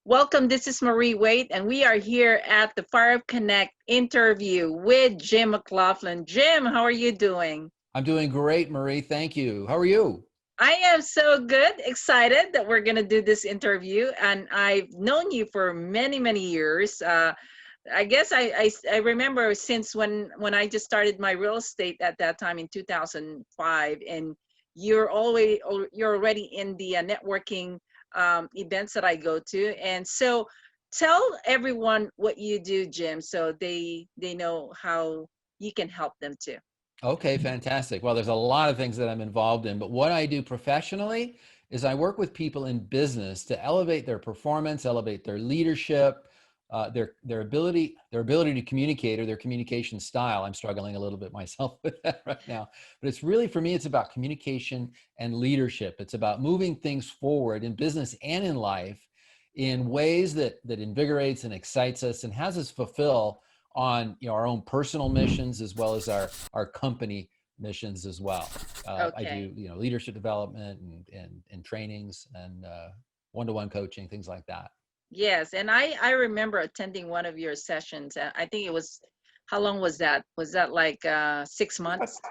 Welcome. This is Marie Waite, and we are here at the Fire Up Connect interview with Jim McLaughlin. Jim, how are you doing? I'm doing great, Marie. Thank you. How are you? I am so good, excited that we're going to do this interview. And I've known you for many, many years. I guess I remember since when I just started my real estate at that time in 2005, and you're already in the networking events that I go to. And so tell everyone what you do, Jim, so they know how you can help them too. Okay, fantastic. Well, there's a lot of things that I'm involved in, but what I do professionally is I work with people in business to elevate their performance, elevate their leadership, their ability to communicate or their communication style. I'm struggling a little bit myself with that right now, but it's really for me, it's about communication and leadership. It's about moving things forward in business and in life in ways that invigorates and excites us and has us fulfill on our own personal missions as well as our company missions as well. I Okay. do leadership development and trainings and one-to-one coaching, things like that. Yes, and I remember attending one of your sessions. I think it was, how long was that? Was that like 6 months?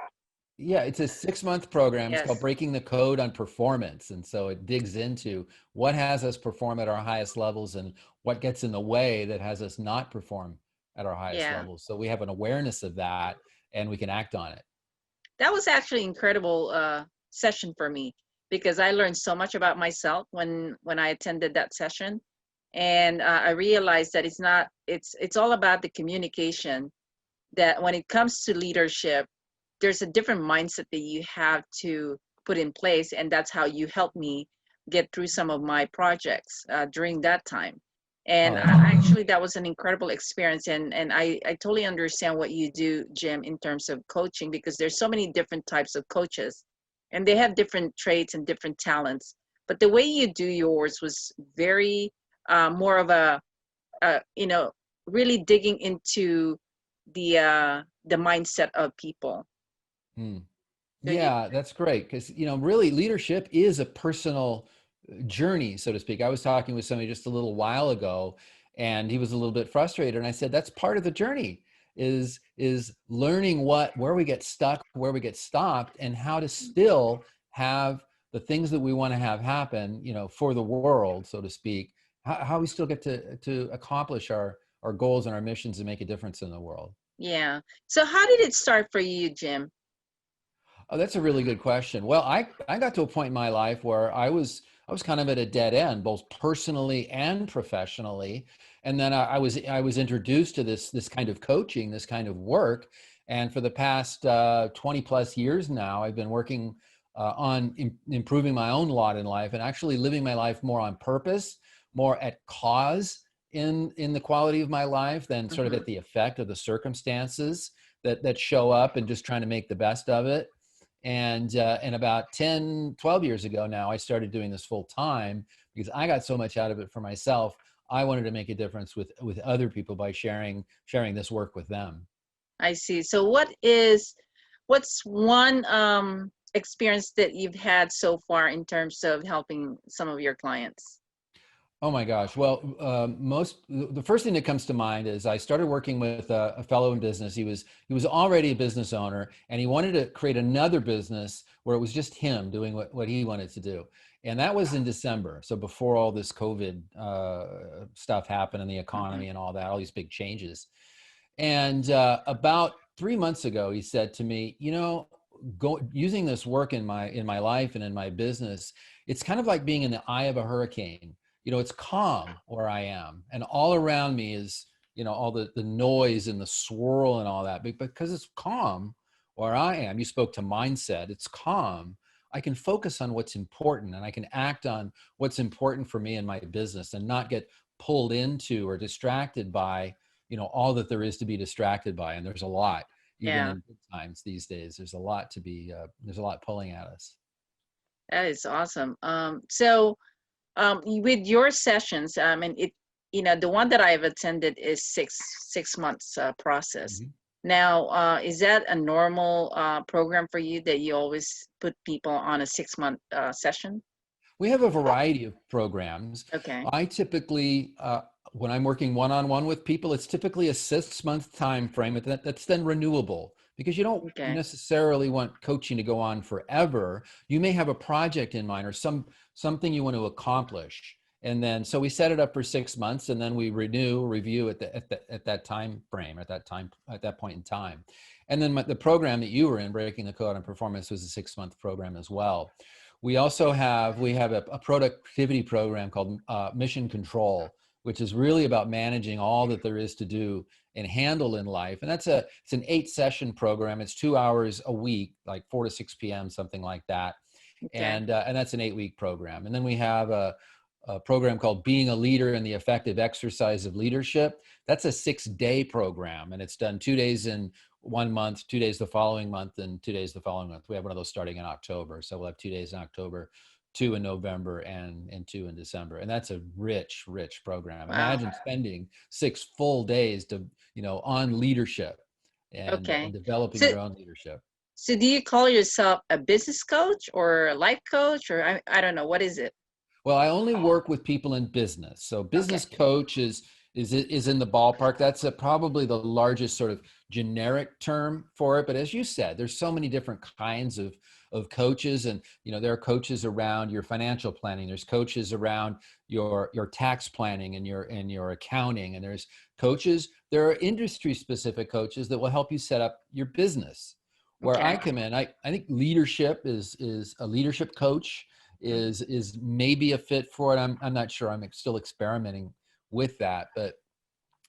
Yeah, it's a 6-month program. It's called Yes. Breaking the Code on Performance. And so it digs into what has us perform at our highest levels and what gets in the way that has us not perform at our highest Yeah. levels. So we have an awareness of that and we can act on it. That was actually incredible session for me because I learned so much about myself when I attended that session. And I realized that it's all about the communication, that when it comes to leadership, there's a different mindset that you have to put in place, and that's how you helped me get through some of my projects during that time. Oh, And that's great. actually, that was an incredible experience, and I totally understand what you do, Jim, in terms of coaching, because there's so many different types of coaches, and they have different traits and different talents. But the way you do yours was very more of a really digging into the mindset of people. Hmm. So you, Yeah, that's great because really leadership is a personal journey, so to speak. I was talking with somebody just a little while ago, and he was a little bit frustrated, and I said that's part of the journey is learning where we get stuck, where we get stopped, and how to still have the things that we want to have happen, for the world, so to speak. How we still get to accomplish our goals and our missions and make a difference in the world. yeah. So how did it start for you, Jim? Oh, that's a really good question. Well, I got to a point in my life where I was kind of at a dead end, both personally and professionally. And then I was introduced to this kind of coaching, this kind of work. And for the past 20 plus years now, I've been working on improving my own lot in life and actually living my life more on purpose, more at cause in the quality of my life than sort of Hmm. at the effect of the circumstances that show up and just trying to make the best of it. And about 10, 12 years ago now, I started doing this full time because I got so much out of it for myself. I wanted to make a difference with other people by sharing this work with them. I see. So what's one experience that you've had so far in terms of helping some of your clients? Oh my gosh. Well, the first thing that comes to mind is I started working with a fellow in business. He was already a business owner, and he wanted to create another business where it was just him doing what he wanted to do. And that was in December. So before all this COVID stuff happened in the Hmm. economy and all that, all these big changes. And about 3 months ago, he said to me, go using this work in my life and in my business, it's kind of like being in the eye of a hurricane. It's calm where I am, and all around me is, all the noise and the swirl and all that. But because it's calm where I am, you spoke to mindset, it's calm. I can focus on what's important and I can act on what's important for me in my business and not get pulled into or distracted by all that there is to be distracted by. And there's a lot, even Yeah, in good times these days. There's a lot pulling at us. that is awesome. So with your sessions, and the one that I've attended is six months process. Mhm. Now, is that a normal program for you that you always put people on a 6 month session? We have a variety of programs. Okay. I typically, when I'm working one-on-one with people, it's typically a 6-month time frame that's then renewable, because you don't Okay. necessarily want coaching to go on forever. You may have a project in mind or something you want to accomplish. And then, so we set it up for 6 months, and then we review at that time frame, at that point in time. And then the program that you were in, Breaking the Code on Performance, was a 6-month program as well. We also have a productivity program called Mission Control, which is really about managing all that there is to do and handle in life. And it's an 8-session program. It's 2 hours a week, like 4 to 6 p.m., something like that. Okay. And that's an 8-week program. And then we have a program called Being a Leader in the Effective Exercise of Leadership. That's a 6-day program, and it's done 2 days in one month, 2 days the following month, and 2 days the following month. We have one of those starting in October. So we'll have 2 days in October, 2 in November, and 2 in December. And that's a rich, rich program. Wow. Imagine spending 6 full days on leadership and Okay. developing So, your own leadership. so do you call yourself a business coach or a life coach, or I don't know, what is it? Well, I only work with people in business. So Okay. business coach is in the ballpark. That's probably the largest sort of generic term for it. But as you said, there's so many different kinds of coaches, and there are coaches around your financial planning. There's coaches around your tax planning and your accounting, and there are industry specific coaches that will help you set up your business. Where Okay. I come in, I think leadership is a leadership coach is maybe a fit for it. I'm not sure. I'm still experimenting with that. But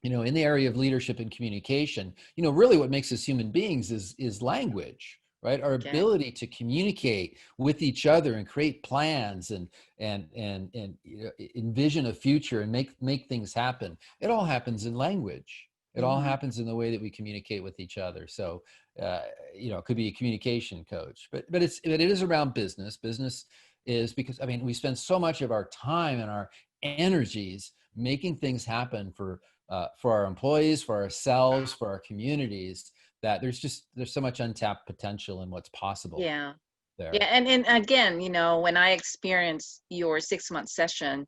in the area of leadership and communication, really what makes us human beings is language, right? Our Okay. ability to communicate with each other and create plans and envision a future and make things happen. It all happens in language. It all Mm-hmm. happens in the way that we communicate with each other. So, it could be a communication coach, but it is around business. Business is because we spend so much of our time and our energies making things happen for our employees, for ourselves, for our communities, that there's so much untapped potential in what's possible Yeah. Yeah. there. And again, when I experienced your 6-month session,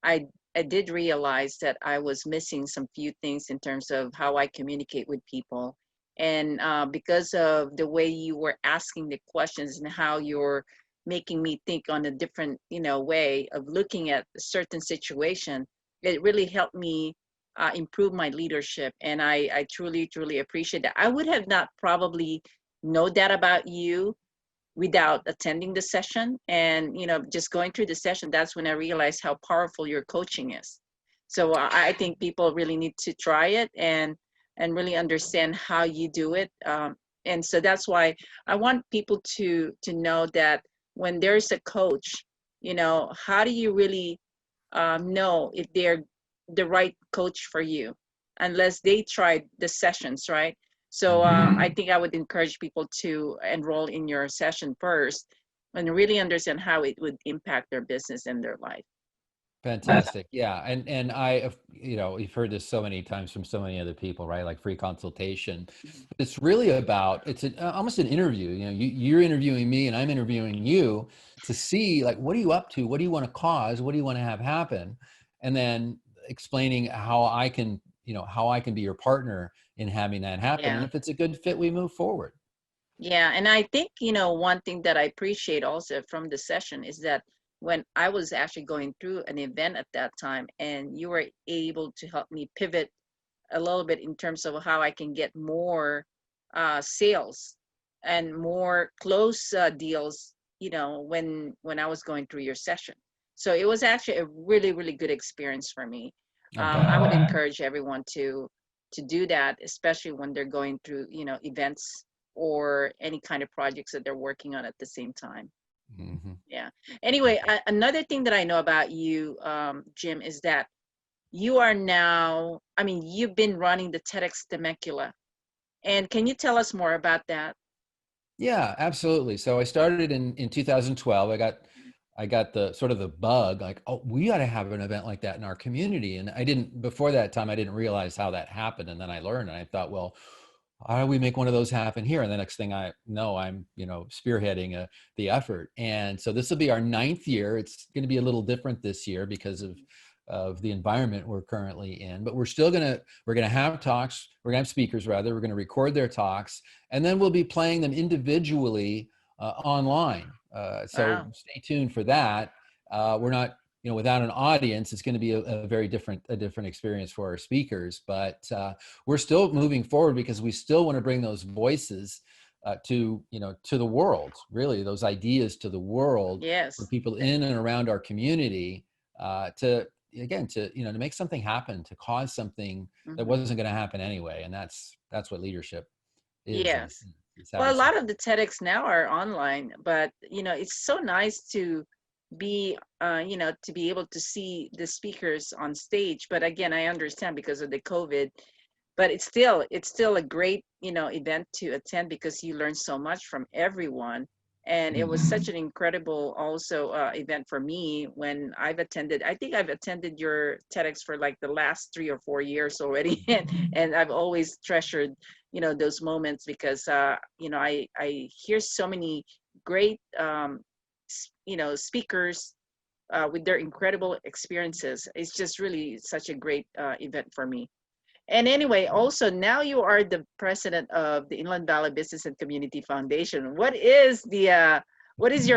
I I did realize that I was missing some few things in terms of how I communicate with people. And because of the way you were asking the questions and how you're making me think on a different, way of looking at a certain situation, it really helped me improve my leadership. And I truly, truly appreciate that. I would have not probably know that about you without attending the session, and just going through the session, that's when I realized how powerful your coaching is. So I think people really need to try it and really understand how you do it. And so that's why I want people to know that when there's a coach, how do you really know if they're the right coach for you unless they tried the sessions, right? So I think I would encourage people to enroll in your session first and really understand how it would impact their business and their life. Fantastic. Yeah. And you've heard this so many times from so many other people, right? Like free consultation. It's really about, almost an interview. You're interviewing me and I'm interviewing you to see, like, what are you up to? What do you want to cause? What do you want to have happen? And then explaining how I can be your partner in having that happen. And Yeah. if it's a good fit, we move forward. Yeah. And I think, one thing that I appreciate also from the session is that when I was actually going through an event at that time, and you were able to help me pivot a little bit in terms of how I can get more sales and more close deals, when I was going through your session. So it was actually a really, really good experience for me. I'm I would glad. encourage everyone to do that, especially when they're going through, events or any kind of projects that they're working on at the same time. Mm-hmm. Yeah. Anyway, another thing that I know about you, Jim, is that you are now, you've been running the TEDx Temecula. And can you tell us more about that? Yeah, absolutely. So I started in 2012. I got the sort of the bug, like, oh, we got to have an event like that in our community. And before that time, I didn't realize how that happened. And then I learned, and I thought, well, how do we make one of those happen here? And the next thing I know, I'm, spearheading the effort. And so this will be our 9th year. It's going to be a little different this year because of the environment we're currently in, but we're going to have talks. We're going to have speakers rather. We're going to record their talks, and then we'll be playing them individually online. So Wow. stay tuned for that. We're not, without an audience, it's going to be a very different experience for our speakers, but we're still moving forward because we still want to bring those voices to the world, really those ideas to the world, for Yes. people in and around our community, to make something happen, to cause something that Mhm. wasn't going to happen anyway. And that's what leadership is, Yes. is Well, having a lot something. of the TEDx now are online, but it's so nice to be, to be able to see the speakers on stage. But again, I understand because of the COVID, but it's still a great, event to attend because you learn so much from everyone. And it was such Mhm. an incredible also event for me when I think I've attended your TEDx for like the last 3 or 4 years already. And I've always treasured, those moments because, I hear so many great, speakers with their incredible experiences. It's just really such a great event for me. And anyway, also now you are the president of the Inland Valley Business and Community Foundation. What is your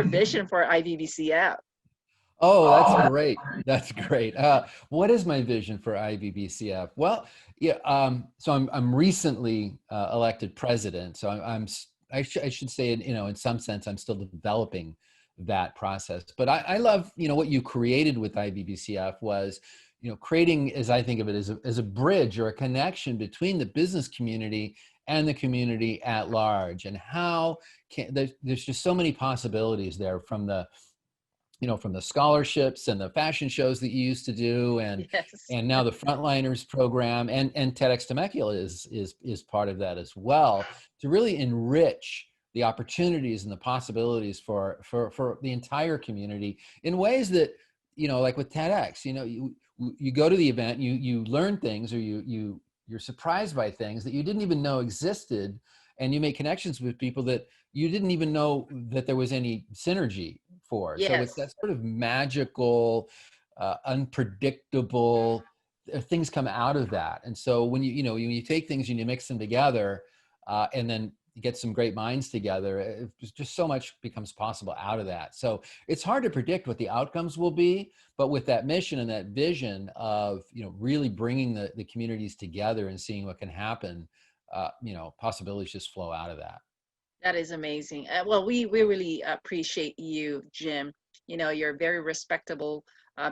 vision for IVBCF? Oh, that's great. That's great. What is my vision for IVBCF? Well, yeah. So I'm recently elected president. So I should say, in some sense, I'm still developing that process. But I love, what you created with IVBCF was, creating, as I think of it, as a bridge or a connection between the business community and the community at large, and how there's just so many possibilities there, from the scholarships and the fashion shows that you used to do, Yes. and now the Frontliners program, and TEDx Temecula is part of that as well, to really enrich the opportunities and the possibilities for the entire community in ways that, like with TEDx, you go to the event, you learn things, or you're surprised by things that you didn't even know existed, and you make connections with people that you didn't even know that there was any synergy for. So it's Yes. that sort of magical, unpredictable things come out of that. And so when when you take things and you mix them together, and then you get some great minds together, just so much becomes possible out of that. So it's hard to predict what the outcomes will be, but with that mission and that vision of really bringing the communities together and seeing what can happen, possibilities just flow out of that. That is amazing. Well, we really appreciate you, Jim. You're a very respectable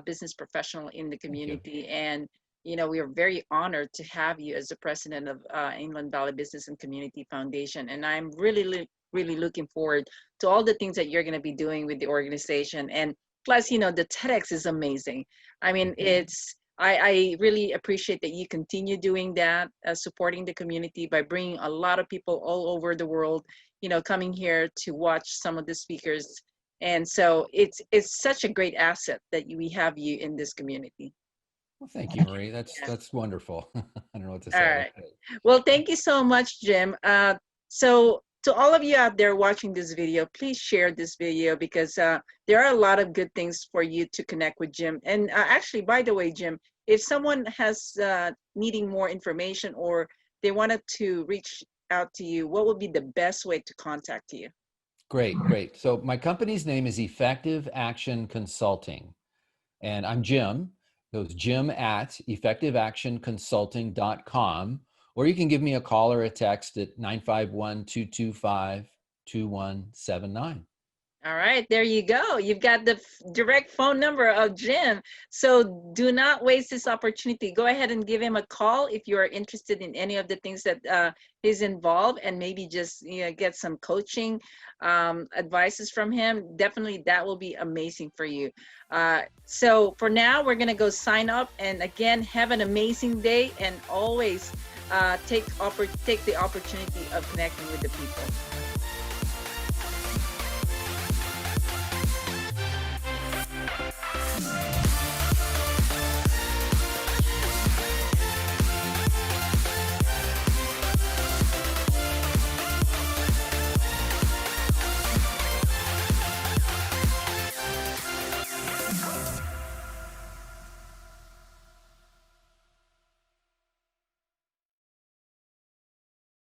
business professional in the Thank you. community, and we are very honored to have you as the president of Inland Valley Business and Community Foundation. And I'm really looking forward to all the things that you're going to be doing with the organization. And plus, the TEDx is amazing. I mean, I really appreciate that you continue doing that, supporting the community by bringing a lot of people all over the world, coming here to watch some of the speakers. And so it's such a great asset that we have you in this community. Well, thank you, Marie. Yeah. That's wonderful. I don't know what to All say. That's right. great. Well, thank you so much, Jim. So to all of you out there watching this video, please share this video because there are a lot of good things for you to connect with Jim. And actually, by the way, Jim, if someone has needing more information or they wanted to reach out to you, what would be the best way to contact you? Great, great. So my company's name is Effective Action Consulting, and I'm Jim. It was Jim at effectiveactionconsulting.com, or you can give me a call or a text at 951-225-2179. All right, there you go. You've got the direct phone number of Jim. So do not waste this opportunity. Go ahead and give him a call if you are interested in any of the things that he's involved, and maybe just get some coaching advices from him. Definitely, that will be amazing for you. So for now, we're gonna go sign up, and again, have an amazing day, and always take the opportunity of connecting with the people.